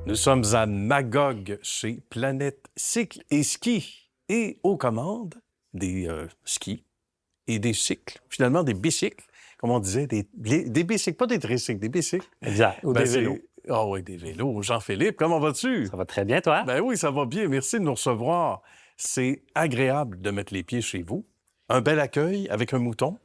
Nous sommes à Magog chez Planète Cycle et Ski et aux commandes des skis et des cycles, finalement des bicycles, comme on disait, des bicycles, pas des tricycles, des bicycles. Exact, ou des vélos. Ah oui, des vélos. Jean-Philippe, comment vas-tu? Ça va très bien, toi? Ben oui, ça va bien. Merci de nous recevoir. C'est agréable de mettre les pieds chez vous. Un bel accueil avec un mouton.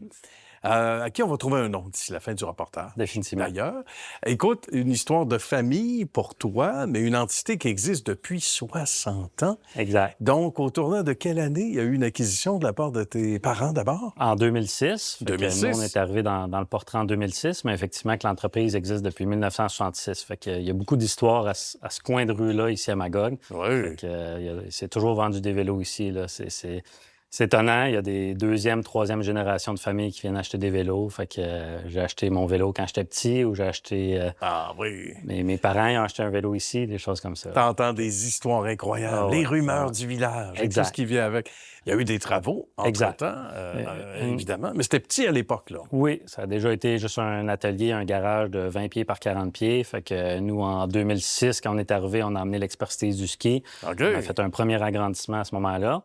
À qui on va trouver un nom d'ici la fin du reportage. Définitivement. D'ailleurs, écoute, une histoire de famille pour toi, mais une entité qui existe depuis 60 ans. Exact. Donc, au tournant de quelle année il y a eu une acquisition de la part de tes parents d'abord? En 2006. 2006. Nous, on est arrivé dans le portrait en 2006, mais effectivement que l'entreprise existe depuis 1966. Fait qu'il y a beaucoup d'histoires à ce coin de rue-là, ici à Magog. Oui. Fait que, c'est toujours vendu des vélos ici, là. C'est étonnant, il y a des deuxième, troisième générations de familles qui viennent acheter des vélos. Fait que j'ai acheté mon vélo quand j'étais petit ou j'ai acheté... Ah oui. Mes parents ils ont acheté un vélo ici, des choses comme ça. T'entends des histoires incroyables, Ah ouais, les rumeurs du village, et tout ce qui vient avec. Il y a eu des travaux entre-temps, évidemment, mais c'était petit à l'époque, là. Oui, ça a déjà été juste un atelier, un garage de 20 pieds par 40 pieds. Fait que nous, en 2006, quand on est arrivé, on a amené l'expertise du ski. OK. On a fait un premier agrandissement à ce moment-là.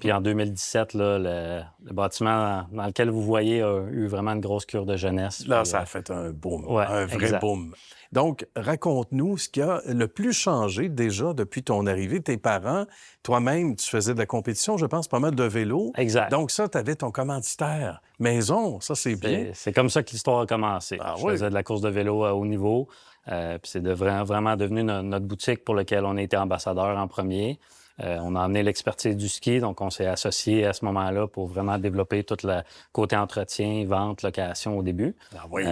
Puis en 2017, là, le bâtiment dans lequel vous voyez a eu vraiment une grosse cure de jeunesse. Là, puis, ça a fait un boom, ouais, un vrai exact. boom. Donc, raconte-nous ce qui a le plus changé déjà depuis ton arrivée. Tes parents, toi-même, tu faisais de la compétition, je pense, pas mal de vélos. Exact. Donc ça, tu avais ton commanditaire maison, ça, c'est bien. C'est comme ça que l'histoire a commencé. Ah, Je oui. faisais de la course de vélo à haut niveau. Puis c'est vraiment devenu notre boutique pour laquelle on a été ambassadeur en premier. On a amené l'expertise du ski, donc on s'est associé à ce moment-là pour vraiment développer tout le côté entretien, vente, location au début. Ah oui.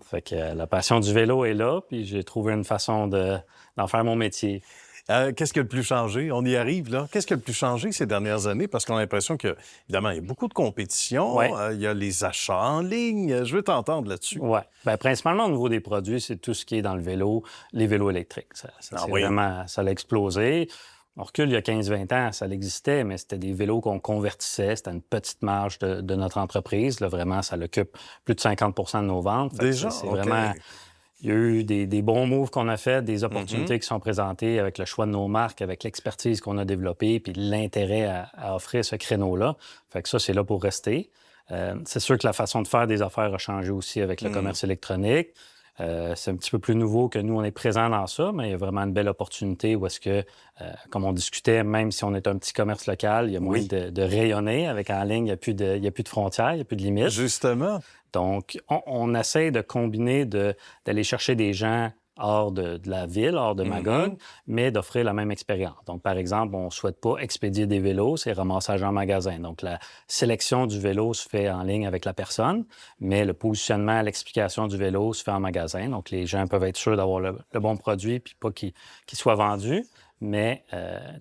Fait que la passion du vélo est là, puis j'ai trouvé une façon d'en faire mon métier. Qu'est-ce qui a le plus changé? On y arrive, là. Qu'est-ce qui a le plus changé ces dernières années? Parce qu'on a l'impression que, évidemment, il y a beaucoup de compétition. Ouais. Il y a les achats en ligne. Je veux t'entendre là-dessus. Oui. Bien, principalement au niveau des produits, c'est tout ce qui est dans le vélo, les vélos électriques. Vraiment, ça a explosé. On recule il y a 15-20 ans, ça existait, mais c'était des vélos qu'on convertissait. C'était une petite marge de notre entreprise. Là, vraiment, ça occupe plus de 50 de nos ventes. Fait que Déjà? c'est OK. vraiment... Il y a eu des bons moves qu'on a fait, des opportunités qui sont présentées avec le choix de nos marques, avec l'expertise qu'on a développée, puis l'intérêt à offrir ce créneau-là. Fait que ça, c'est là pour rester. C'est sûr que la façon de faire des affaires a changé aussi avec le commerce électronique. C'est un petit peu plus nouveau que nous, on est présent dans ça, mais il y a vraiment une belle opportunité où est-ce que, comme on discutait, même si on est un petit commerce local, il y a moyen de rayonner. Avec en ligne, il n'y a plus de frontières, il n'y a plus de limites. Justement. Donc, on essaie de combiner d'aller chercher des gens hors de la ville, hors de Magog, mais d'offrir la même expérience. Donc, par exemple, on ne souhaite pas expédier des vélos, c'est ramassage en magasin. Donc, la sélection du vélo se fait en ligne avec la personne, mais le positionnement, l'explication du vélo se fait en magasin. Donc, les gens peuvent être sûrs d'avoir le bon produit puis pas qu'il soit vendu. Mais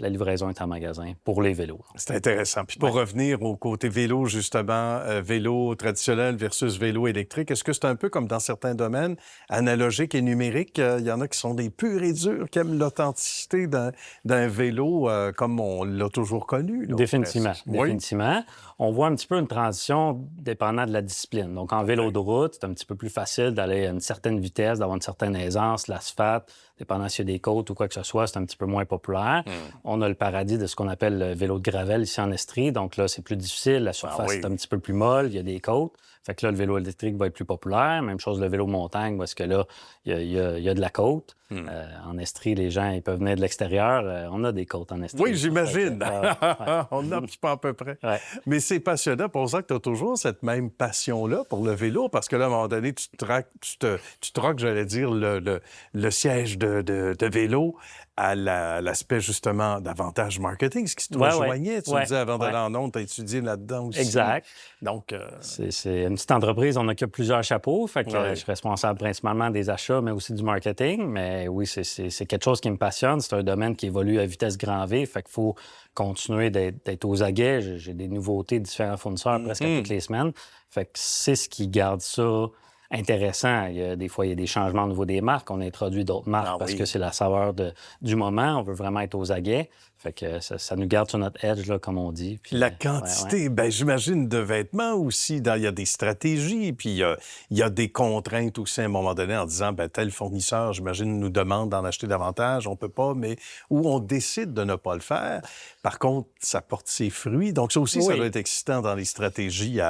la livraison est en magasin pour les vélos. C'est intéressant. Puis pour revenir au côté vélo, justement, vélo traditionnel versus vélo électrique, est-ce que c'est un peu comme dans certains domaines, analogique et numérique? Il y en a qui sont des purs et durs, qui aiment l'authenticité d'un vélo comme on l'a toujours connu. Là, Définitivement. presque. Définitivement. On voit un petit peu une transition dépendant de la discipline. Donc, en vélo de route, c'est un petit peu plus facile d'aller à une certaine vitesse, d'avoir une certaine aisance, l'asphalte, dépendant s'il y a des côtes ou quoi que ce soit, c'est un petit peu moins populaire. On a le paradis de ce qu'on appelle le vélo de gravel ici en Estrie. Donc là, c'est plus difficile. La surface est un petit peu plus molle. Il y a des côtes. Fait que là, le vélo électrique va être plus populaire. Même chose, le vélo montagne, parce que là, il y a de la côte. En Estrie, les gens, ils peuvent venir de l'extérieur. On a des côtes en Estrie. Oui, j'imagine. Ouais. On a un petit peu à peu près. Ouais. Mais c'est passionnant pour ça que tu as toujours cette même passion-là pour le vélo, parce que là, à un moment donné, tu troques, j'allais dire, le siège de vélo à l'aspect, justement, d'avantage marketing, ce qui te rejoignait. Tu me disais, avant d'aller en ondes, tu as étudié là-dedans aussi. Exact. Donc... C'est une petite entreprise, on occupe plusieurs chapeaux. Fait que je suis responsable principalement des achats, mais aussi du marketing. Mais oui, c'est quelque chose qui me passionne. C'est un domaine qui évolue à vitesse grand V. Fait qu'il faut continuer d'être aux aguets. J'ai des nouveautés de différents fournisseurs presque toutes les semaines. Fait que c'est ce qui garde ça intéressant. Des fois, il y a des changements au niveau des marques. On introduit d'autres marques parce que c'est la saveur du moment. On veut vraiment être aux aguets. Fait que ça nous garde sur notre edge, là, comme on dit. Puis, la quantité, ben j'imagine, de vêtements aussi. Il y a des stratégies, puis il y a des contraintes aussi à un moment donné en disant, ben tel fournisseur, j'imagine, nous demande d'en acheter davantage. On peut pas, mais ou on décide de ne pas le faire. Par contre, ça porte ses fruits. Donc ça aussi, ça doit être excitant dans les stratégies,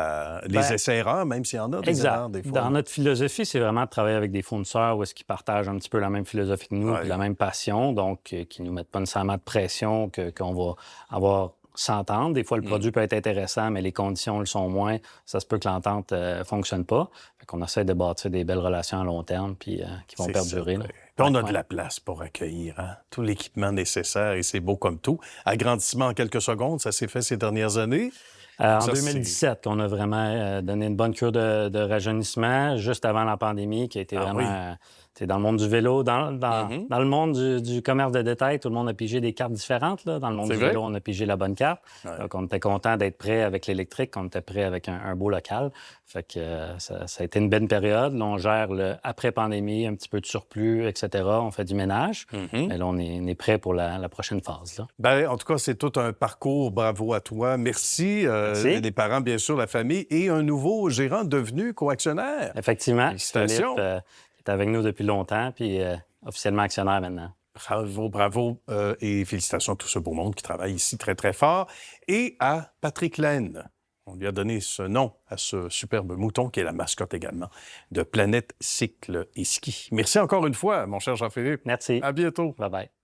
les essais-erreurs, même s'il y en a des erreurs des fois. Dans notre philosophie, c'est vraiment de travailler avec des fournisseurs où est-ce qu'ils partagent un petit peu la même philosophie que nous, puis la même passion, donc qui nous mettent pas nécessairement de pression, qu'on va avoir s'entendre. Des fois, le produit peut être intéressant, mais les conditions le sont moins. Ça se peut que l'entente fonctionne pas. Fait qu'on essaie de bâtir des belles relations à long terme puis qui vont perdurer. Puis on a de la place pour accueillir tout l'équipement nécessaire et c'est beau comme tout. Agrandissement en quelques secondes, ça s'est fait ces dernières années. En 2017, qu'on a vraiment donné une bonne cure de rajeunissement, juste avant la pandémie, qui a été vraiment... Dans le monde du vélo, dans le monde du commerce de détail, tout le monde a pigé des cartes différentes. Là. Dans le monde du vélo, on a pigé la bonne carte. Donc, on était content d'être prêt avec l'électrique, on était prêt avec un beau local. Fait que ça a été une belle période. Là, on gère le après-pandémie, un petit peu de surplus, etc. On fait du ménage. Mais là, on est prêt pour la prochaine phase. Là. Bien, en tout cas, c'est tout un parcours. Bravo à toi. Merci. Les parents, bien sûr, la famille et un nouveau gérant devenu coactionnaire. Effectivement. Félicitations. Philippe, est avec nous depuis longtemps, puis officiellement actionnaire maintenant. Bravo et félicitations à tout ce beau monde qui travaille ici très, très fort. Et à Patrick Laine. On lui a donné ce nom à ce superbe mouton qui est la mascotte également de Planète Cycle et Ski. Merci encore une fois, mon cher Jean-Philippe. Merci. À bientôt. Bye-bye.